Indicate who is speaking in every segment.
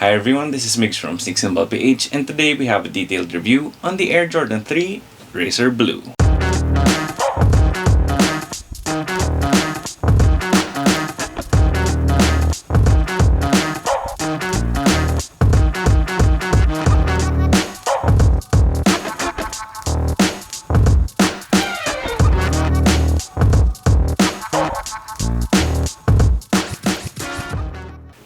Speaker 1: Hi everyone, this is Migs from Sneaks and Ball PH, and today we have a detailed review on the Air Jordan 3 Racer Blue.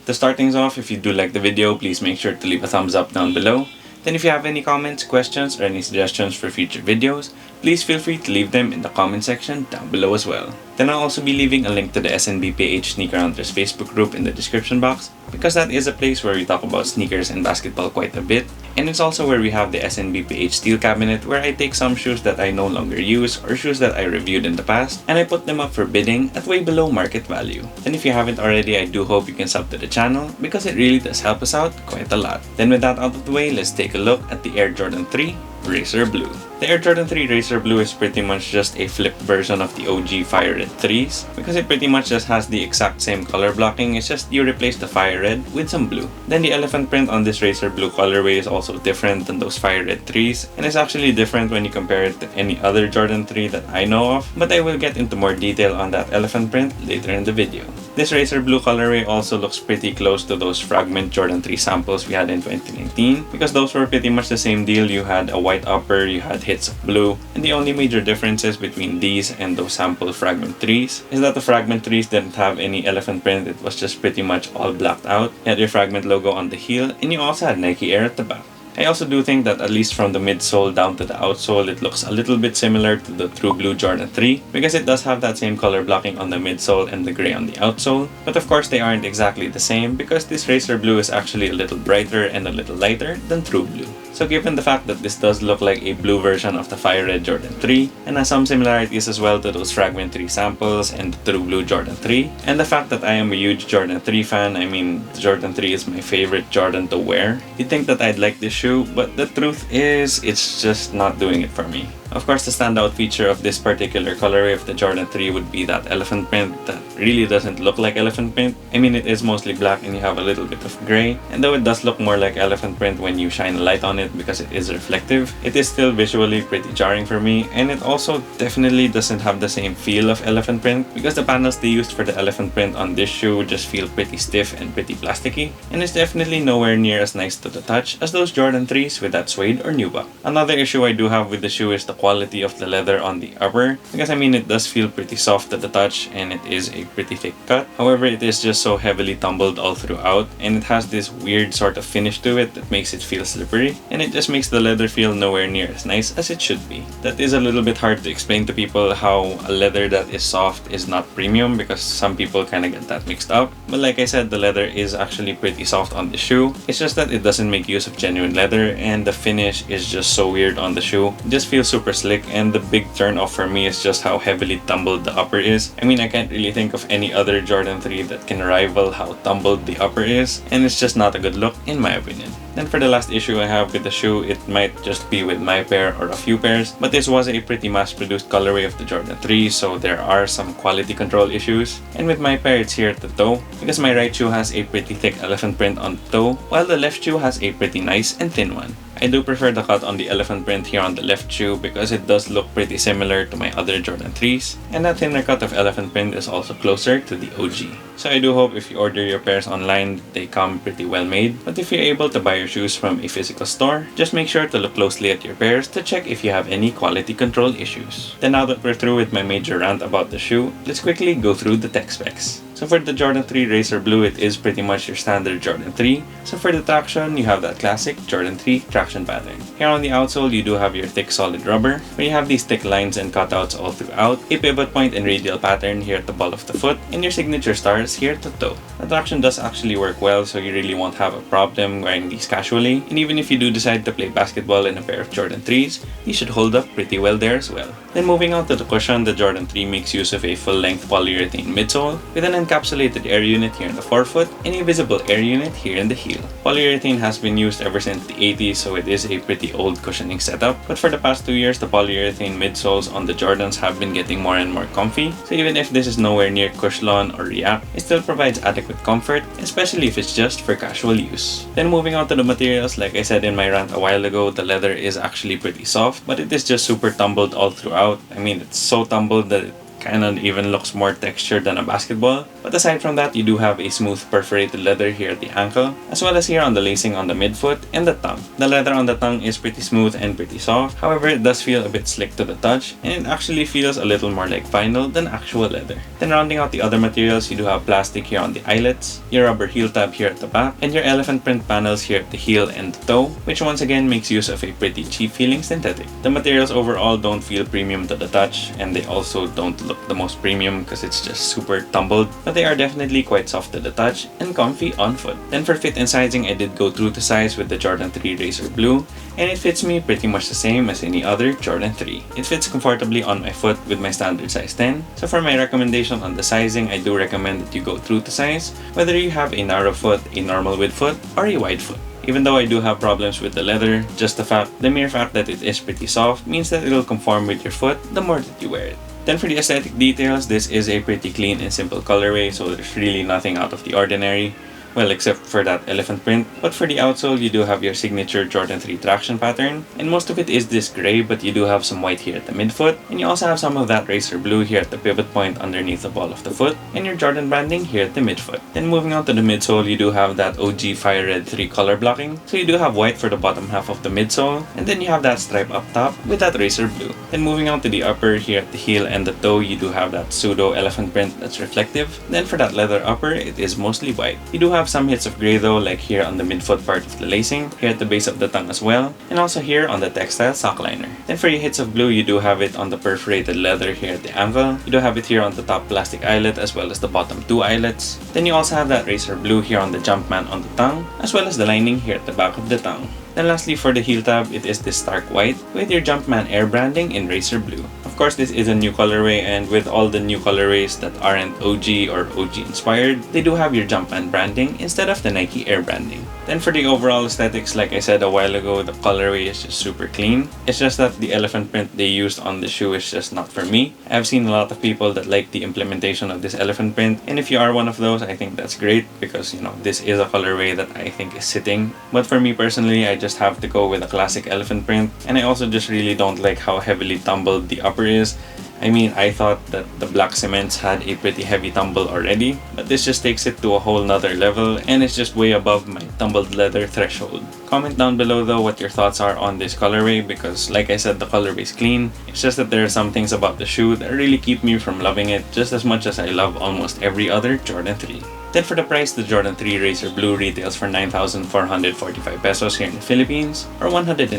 Speaker 1: To start things off, if you do like the video, please make sure to leave a thumbs up down below. Then if you have any comments, questions, or any suggestions for future videos, please feel free to leave them in the comment section down below as well. Then I'll also be leaving a link to the SNBPH Sneaker Hunters Facebook group in the description box, because that is a place where we talk about sneakers and basketball quite a bit. And it's also where we have the SNBPH Steel Cabinet, where I take some shoes that I no longer use or shoes that I reviewed in the past, and I put them up for bidding at way below market value. And if you haven't already, I do hope you can sub to the channel, because it really does help us out quite a lot. Then with that out of the way, let's take a look at the Air Jordan 3 Racer Blue. The Air Jordan 3 Racer Blue is pretty much just a flipped version of the OG Fire Red 3s, because it pretty much just has the exact same color blocking. It's just you replace the Fire Red with some blue. Then the elephant print on this Racer Blue colorway is also different than those Fire Red 3s, and it's actually different when you compare it to any other Jordan 3 that I know of, but I will get into more detail on that elephant print later in the video. This Racer Blue colorway also looks pretty close to those fragment Jordan 3 samples we had in 2019, because those were pretty much the same deal. You had a white upper, you had hits of blue, and the only major differences between these and those sample fragment 3s is that the fragment 3s didn't have any elephant print. It was just pretty much all blacked out. You had your fragment logo on the heel, and you also had Nike Air at the back. I also do think that at least from the midsole down to the outsole, it looks a little bit similar to the True Blue Jordan 3, because it does have that same color blocking on the midsole and the gray on the outsole. But of course they aren't exactly the same, because this Racer Blue is actually a little brighter and a little lighter than True Blue. So given the fact that this does look like a blue version of the Fire Red Jordan 3, and has some similarities as well to those Fragment 3 samples and the True Blue Jordan 3, and the fact that I am a huge Jordan 3 fan, I mean, the Jordan 3 is my favorite Jordan to wear, you'd think that I'd like this shoe, but the truth is, it's just not doing it for me. Of course, the standout feature of this particular colorway of the Jordan 3 would be that elephant print that really doesn't look like elephant print. I mean, it is mostly black and you have a little bit of gray, and though it does look more like elephant print when you shine a light on it because it is reflective, it is still visually pretty jarring for me, and it also definitely doesn't have the same feel of elephant print, because the panels they used for the elephant print on this shoe just feel pretty stiff and pretty plasticky, and it's definitely nowhere near as nice to the touch as those Jordan 3s with that suede or nubuck. Another issue I do have with the shoe is the quality of the leather on the upper, because I mean, it does feel pretty soft at the touch and it is a pretty thick cut. However, it is just so heavily tumbled all throughout, and it has this weird sort of finish to it that makes it feel slippery, and it just makes the leather feel nowhere near as nice as it should be. That is a little bit hard to explain to people, how a leather that is soft is not premium, because some people kind of get that mixed up. But like I said, the leather is actually pretty soft on the shoe. It's just that it doesn't make use of genuine leather, and the finish is just so weird on the shoe. It just feels super slick, and the big turn off for me is just how heavily tumbled the upper is. I mean, I can't really think of any other Jordan 3 that can rival how tumbled the upper is, and it's just not a good look in my opinion. Then for the last issue I have with the shoe, it might just be with my pair or a few pairs, but this was a pretty mass-produced colorway of the Jordan 3, so there are some quality control issues. And with my pair, it's here at the toe, because my right shoe has a pretty thick elephant print on the toe, while the left shoe has a pretty nice and thin one. I do prefer the cut on the elephant print here on the left shoe, because it does look pretty similar to my other Jordan 3s, and that thinner cut of elephant print is also closer to the OG. So I do hope if you order your pairs online, they come pretty well made, but if you're able to buy your shoes from a physical store, just make sure to look closely at your pairs to check if you have any quality control issues. Then now that we're through with my major rant about the shoe, let's quickly go through the tech specs. So for the Jordan 3 Racer Blue, it is pretty much your standard Jordan 3. So for the traction, you have that classic Jordan 3 traction pattern. Here on the outsole, you do have your thick solid rubber, where you have these thick lines and cutouts all throughout, a pivot point and radial pattern here at the ball of the foot, and your signature stars here at the toe. The traction does actually work well, so you really won't have a problem wearing these casually, and even if you do decide to play basketball in a pair of Jordan 3s, these should hold up pretty well there as well. Then moving on to the cushion, the Jordan 3 makes use of a full-length polyurethane midsole with an encapsulated air unit here in the forefoot, and a visible air unit here in the heel. Polyurethane has been used ever since the 80s, so it is a pretty old cushioning setup, but for the past 2 years, the polyurethane midsoles on the Jordans have been getting more and more comfy, so even if this is nowhere near Cushlon or React, it still provides adequate comfort, especially if it's just for casual use. Then moving on to the materials, like I said in my rant a while ago, the leather is actually pretty soft, but it is just super tumbled all throughout. I mean, it's so tumbled that it kind of even looks more textured than a basketball. But aside from that, you do have a smooth perforated leather here at the ankle, as well as here on the lacing on the midfoot and the tongue. The leather on the tongue is pretty smooth and pretty soft, however it does feel a bit slick to the touch, and it actually feels a little more like vinyl than actual leather. Then rounding out the other materials, you do have plastic here on the eyelets, your rubber heel tab here at the back, and your elephant print panels here at the heel and the toe, which once again makes use of a pretty cheap feeling synthetic. The materials overall don't feel premium to the touch, and they also don't look the most premium because it's just super tumbled, but they are definitely quite soft to the touch and comfy on foot. Then for fit and sizing, I did go true to size with the Jordan 3 Racer Blue, and it fits me pretty much the same as any other Jordan 3. It fits comfortably on my foot with my standard size 10, so for my recommendation on the sizing, I do recommend that you go true to size, whether you have a narrow foot, a normal width foot, or a wide foot. Even though I do have problems with the leather, just the mere fact that it is pretty soft means that it'll conform with your foot the more that you wear it. Then for the aesthetic details, this is a pretty clean and simple colorway, so there's really nothing out of the ordinary. Well, except for that elephant print. But for the outsole, you do have your signature Jordan 3 traction pattern, and most of it is this gray, but you do have some white here at the midfoot, and you also have some of that racer blue here at the pivot point underneath the ball of the foot, and your Jordan branding here at the midfoot. Then moving on to the midsole, you do have that OG Fire Red 3 color blocking, so you do have white for the bottom half of the midsole, and then you have that stripe up top with that racer blue. Then moving on to the upper, here at the heel and the toe, you do have that pseudo elephant print that's reflective. Then for that leather upper, it is mostly white. You do have some hits of gray though, like here on the midfoot part of the lacing, here at the base of the tongue as well, and also here on the textile sock liner. Then for your hits of blue, you do have it on the perforated leather here at the ankle. You do have it here on the top plastic eyelet as well as the bottom two eyelets. Then you also have that racer blue here on the Jumpman on the tongue, as well as the lining here at the back of the tongue. Then lastly, for the heel tab, it is this stark white with your Jumpman Air branding in racer blue. Of course, this is a new colorway, and with all the new colorways that aren't OG or OG inspired, they do have your Jumpman branding instead of the Nike Air branding. Then for the overall aesthetics, like I said a while ago, the colorway is just super clean. It's just that the elephant print they used on the shoe is just not for me. I've seen a lot of people that like the implementation of this elephant print, and if you are one of those, I think that's great because, you know, this is a colorway that I think is sitting. But for me personally, I just have to go with a classic elephant print, and I also just really don't like how heavily tumbled the upper is. I mean, I thought that the black cements had a pretty heavy tumble already, but this just takes it to a whole nother level, and it's just way above my tumbled leather threshold. Comment down below though what your thoughts are on this colorway, because like I said, the colorway is clean. It's just that there are some things about the shoe that really keep me from loving it just as much as I love almost every other Jordan 3. Then for the price, the Jordan 3 Racer Blue retails for 9,445 pesos here in the Philippines, or $190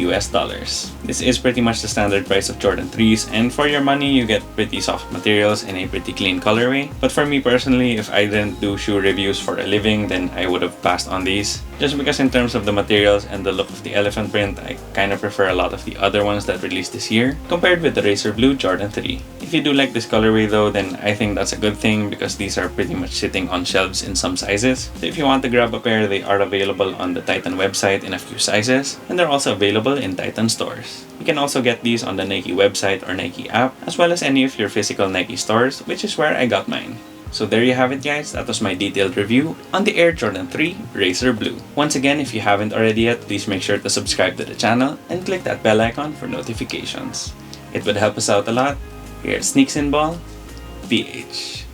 Speaker 1: US. This is pretty much the standard price of Jordan 3s, and for your money, you get pretty soft materials and a pretty clean colorway. But for me personally, if I didn't do shoe reviews for a living, then I would have passed on these. Just because in terms of the materials and the look of the elephant print, I kind of prefer a lot of the other ones that released this year, compared with the Racer Blue Jordan 3. If you do like this colorway though, then I think that's a good thing because these are pretty much sitting on shelves in some sizes. So if you want to grab a pair, they are available on the Titan website in a few sizes, and they're also available in Titan stores. You can also get these on the Nike website or Nike app, as well as any of your physical Nike stores, which is where I got mine. So there you have it guys, that was my detailed review on the Air Jordan 3 Racer Blue. Once again, if you haven't already yet, please make sure to subscribe to the channel and click that bell icon for notifications. It would help us out a lot. Here at Sneaks and Ball, PH.